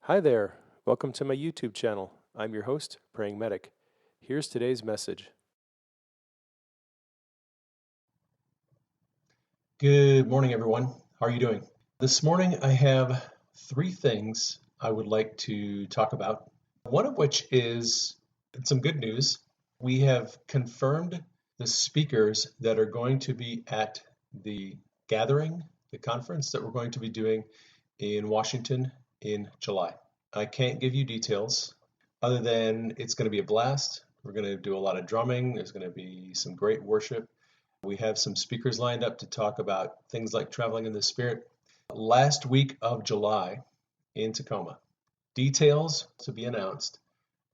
Hi there. Welcome to my YouTube channel. I'm your host, Praying Medic. Here's today's message. Good morning, everyone. How are you doing? This morning, I have three things I would like to talk about. One of which is some good news. We have confirmed the speakers that are going to be at the gathering, the conference that we're going to be doing in Washington in July. I can't give you details other than it's going to be a blast. We're going to do a lot of drumming. There's going to be some great worship. We have some speakers lined up to talk about things like traveling in the Spirit. Last week of July in Tacoma. Details to be announced.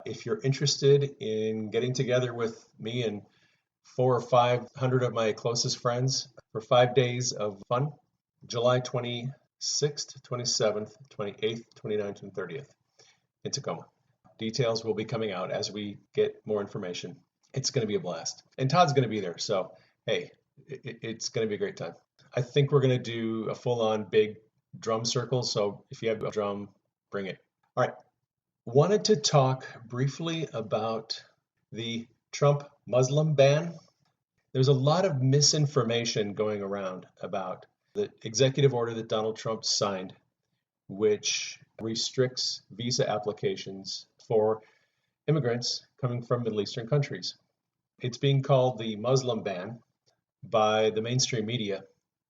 If you're interested in getting together with me and 400 or 500 of my closest friends for 5 days of fun, July 26th, 27th, 28th, 29th, and 30th in Tacoma. Details will be coming out as we get more information. It's going to be a blast. And Todd's going to be there, so hey, it's going to be a great time. I think we're going to do a full-on big drum circle, so if you have a drum, bring it. All right. Wanted to talk briefly about the Trump Muslim ban. There's a lot of misinformation going around about the executive order that Donald Trump signed, which restricts visa applications for immigrants coming from Middle Eastern countries. It's being called the Muslim ban by the mainstream media,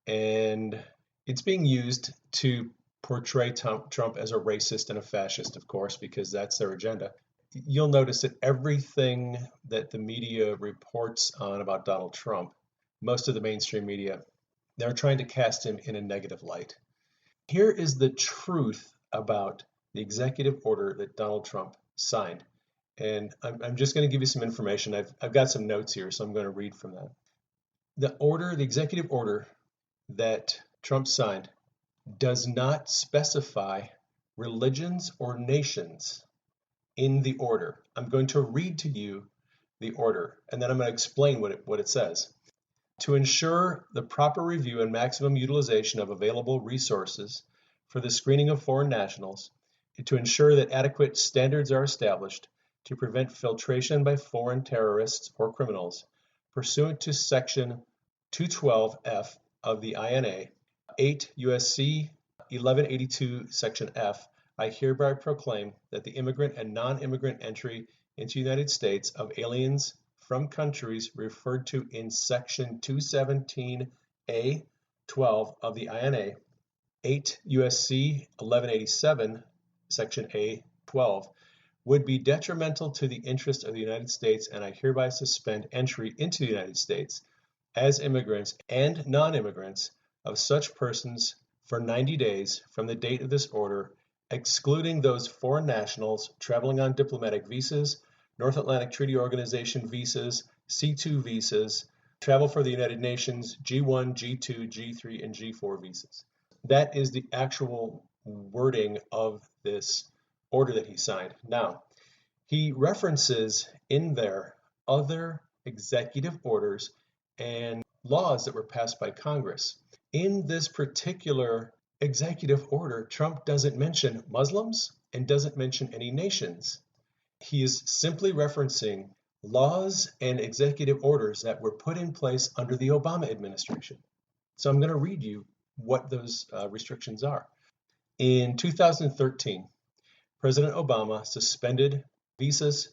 and it's being used to portray Trump as a racist and a fascist, of course, because that's their agenda. You'll notice that everything that the media reports on about Donald Trump, most of the mainstream media, they're trying to cast him in a negative light. Here is the truth about the executive order that Donald Trump signed. And I'm just going to give you some information. I've got some notes here, so I'm going to read from that. The executive order that Trump signed does not specify religions or nations in the order. I'm going to read to you the order, and then I'm going to explain what it says. To ensure the proper review and maximum utilization of available resources for the screening of foreign nationals, to ensure that adequate standards are established to prevent filtration by foreign terrorists or criminals, pursuant to Section 212F of the INA, 8 U.S.C. 1182, Section F, I hereby proclaim that the immigrant and non-immigrant entry into the United States of aliens from countries referred to in Section 217A 12 of the INA, 8 U.S.C. 1187, Section A 12, would be detrimental to the interest of the United States, and I hereby suspend entry into the United States as immigrants and non-immigrants of such persons for 90 days from the date of this order, excluding those foreign nationals traveling on diplomatic visas, North Atlantic Treaty Organization visas, C2 visas, travel for the United Nations, G1, G2, G3, and G4 visas. That is the actual wording of this order that he signed. Now, he references in there other executive orders and laws that were passed by Congress. In this particular executive order, Trump doesn't mention Muslims and doesn't mention any nations. He is simply referencing laws and executive orders that were put in place under the Obama administration. So I'm going to read you what those restrictions are. In 2013, President Obama suspended visas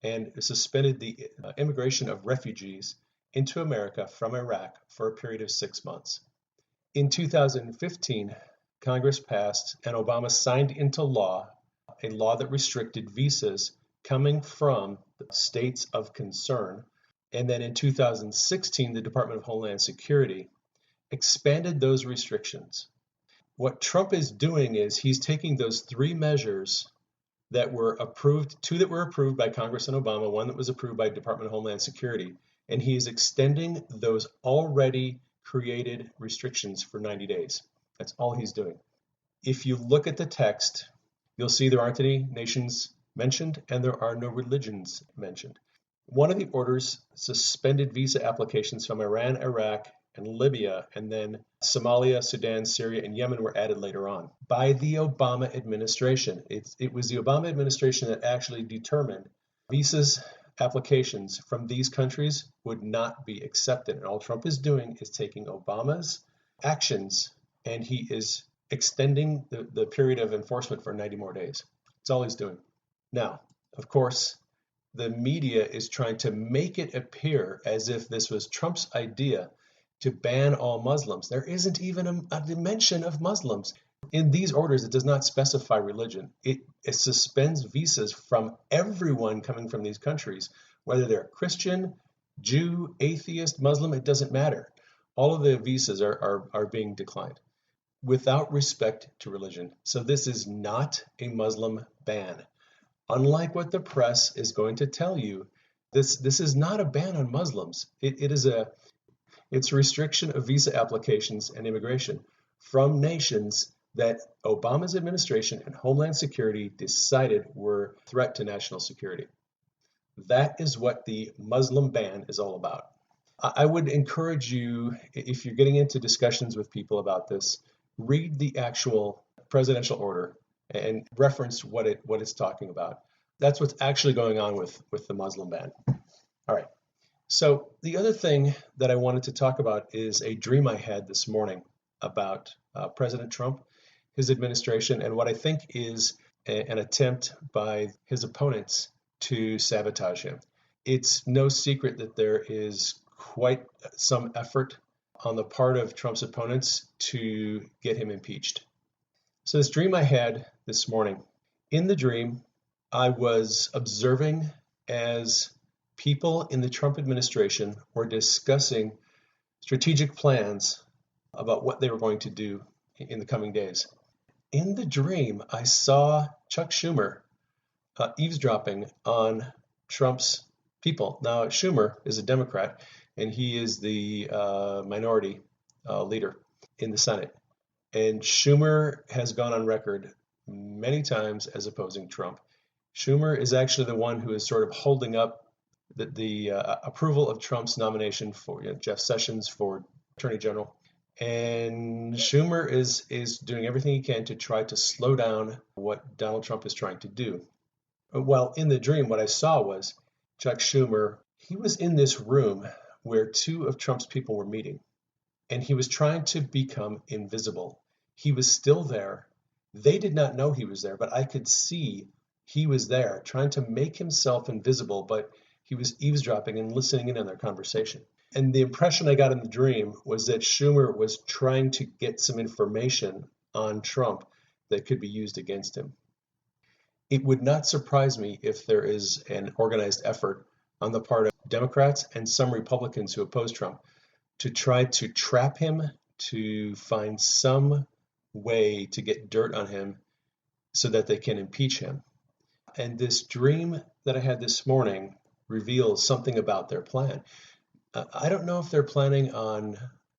and suspended the immigration of refugees into America from Iraq for a period of 6 months. In 2015, Congress passed and Obama signed into law a law that restricted visas coming from the states of concern. And then in 2016, the Department of Homeland Security expanded those restrictions. What Trump is doing is he's taking those three measures that were approved, two that were approved by Congress and Obama, one that was approved by Department of Homeland Security, and he is extending those already created restrictions for 90 days. That's all he's doing. If you look at the text, you'll see there aren't any nations mentioned and there are no religions mentioned. One of the orders suspended visa applications from Iran, Iraq, and Libya, and then Somalia, Sudan, Syria, and Yemen were added later on by the Obama administration. It was the Obama administration that actually determined visas applications from these countries would not be accepted. And all Trump is doing is taking Obama's actions and he is extending the period of enforcement for 90 more days. That's all he's doing. Now, of course, the media is trying to make it appear as if this was Trump's idea to ban all Muslims. There isn't even a dimension of Muslims. In these orders, it does not specify religion. It suspends visas from everyone coming from these countries, whether they're Christian, Jew, atheist, Muslim, it doesn't matter. All of the visas are being declined without respect to religion. So this is not a Muslim ban. Unlike what the press is going to tell you, this is not a ban on Muslims. It's a restriction of visa applications and immigration from nations that Obama's administration and Homeland Security decided were a threat to national security. That is what the Muslim ban is all about. I would encourage you, if you're getting into discussions with people about this, read the actual presidential order and reference what it's talking about. That's what's actually going on with the Muslim ban. All right. So the other thing that I wanted to talk about is a dream I had this morning about President Trump, his administration, and what I think is an attempt by his opponents to sabotage him. It's no secret that there is quite some effort on the part of Trump's opponents to get him impeached. So this dream I had this morning, in the dream, I was observing as people in the Trump administration were discussing strategic plans about what they were going to do in the coming days. In the dream, I saw Chuck Schumer eavesdropping on Trump's people. Now, Schumer is a Democrat, and he is the minority leader in the Senate. And Schumer has gone on record many times as opposing Trump. Schumer is actually the one who is sort of holding up the approval of Trump's nomination for Jeff Sessions for Attorney General. And Schumer is doing everything he can to try to slow down what Donald Trump is trying to do. Well, in the dream, what I saw was Chuck Schumer. He was in this room where two of Trump's people were meeting, and he was trying to become invisible. He was still there. They did not know he was there, but I could see he was there, trying to make himself invisible, but he was eavesdropping and listening in on their conversation. And the impression I got in the dream was that Schumer was trying to get some information on Trump that could be used against him. It would not surprise me if there is an organized effort on the part of Democrats and some Republicans who oppose Trump to try to trap him, to find some way to get dirt on him so that they can impeach him. And this dream that I had this morning reveals something about their plan. I don't know if they're planning on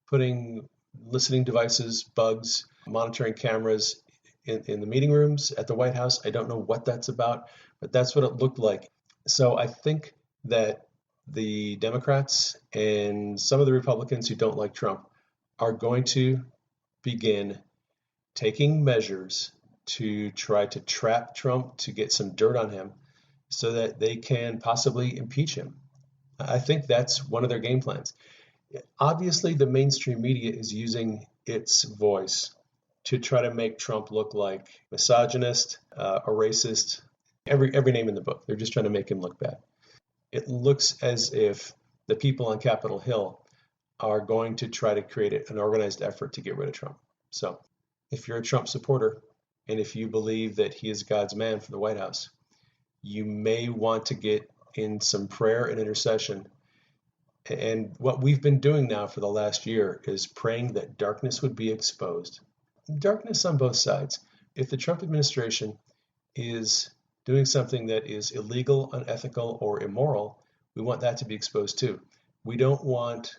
putting listening devices, bugs, monitoring cameras in the meeting rooms at the White House. I don't know what that's about, but that's what it looked like. So I think that the Democrats and some of the Republicans who don't like Trump are going to begin taking measures to try to trap Trump, to get some dirt on him so that they can possibly impeach him. I think that's one of their game plans. Obviously, the mainstream media is using its voice to try to make Trump look like misogynist, a racist, every name in the book. They're just trying to make him look bad. It looks as if the people on Capitol Hill are going to try to create an organized effort to get rid of Trump. So if you're a Trump supporter and if you believe that he is God's man for the White House, you may want to get in some prayer and intercession. And what we've been doing now for the last year is praying that darkness would be exposed. Darkness on both sides. If the Trump administration is doing something that is illegal, unethical, or immoral, we want that to be exposed too. We don't want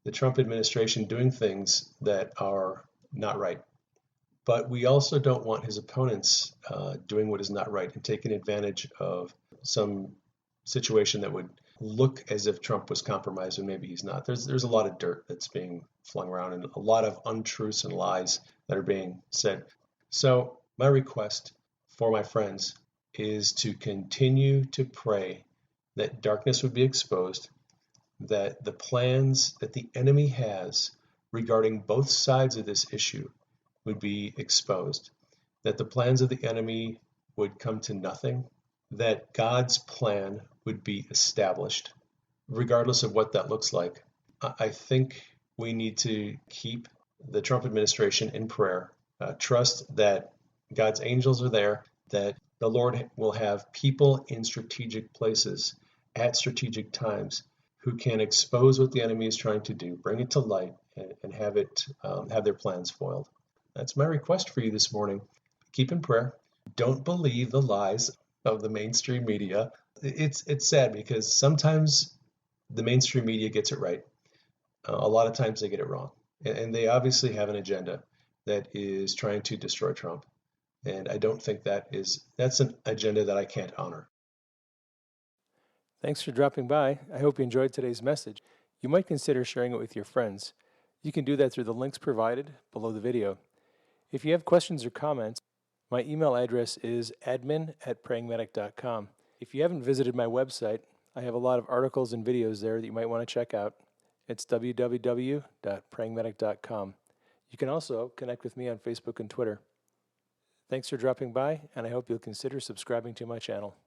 the Trump administration doing things that are not right. But we also don't want his opponents doing what is not right and taking advantage of some situation that would look as if Trump was compromised when maybe he's not. There's a lot of dirt that's being flung around and a lot of untruths and lies that are being said. So my request for my friends is to continue to pray that darkness would be exposed, that the plans that the enemy has regarding both sides of this issue would be exposed, that the plans of the enemy would come to nothing, that God's plan would be established, regardless of what that looks like. I think we need to keep the Trump administration in prayer, trust that God's angels are there, that the Lord will have people in strategic places at strategic times who can expose what the enemy is trying to do, bring it to light, and have their plans foiled. That's my request for you this morning. Keep in prayer. Don't believe the lies of the mainstream media. It's sad because sometimes the mainstream media gets it right. A lot of times they get it wrong. And they obviously have an agenda that is trying to destroy Trump. And I don't think that's an agenda that I can't honor. Thanks for dropping by. I hope you enjoyed today's message. You might consider sharing it with your friends. You can do that through the links provided below the video. If you have questions or comments, my email address is admin@prayingmedic.com. If you haven't visited my website, I have a lot of articles and videos there that you might want to check out. It's www.prayingmedic.com. You can also connect with me on Facebook and Twitter. Thanks for dropping by, and I hope you'll consider subscribing to my channel.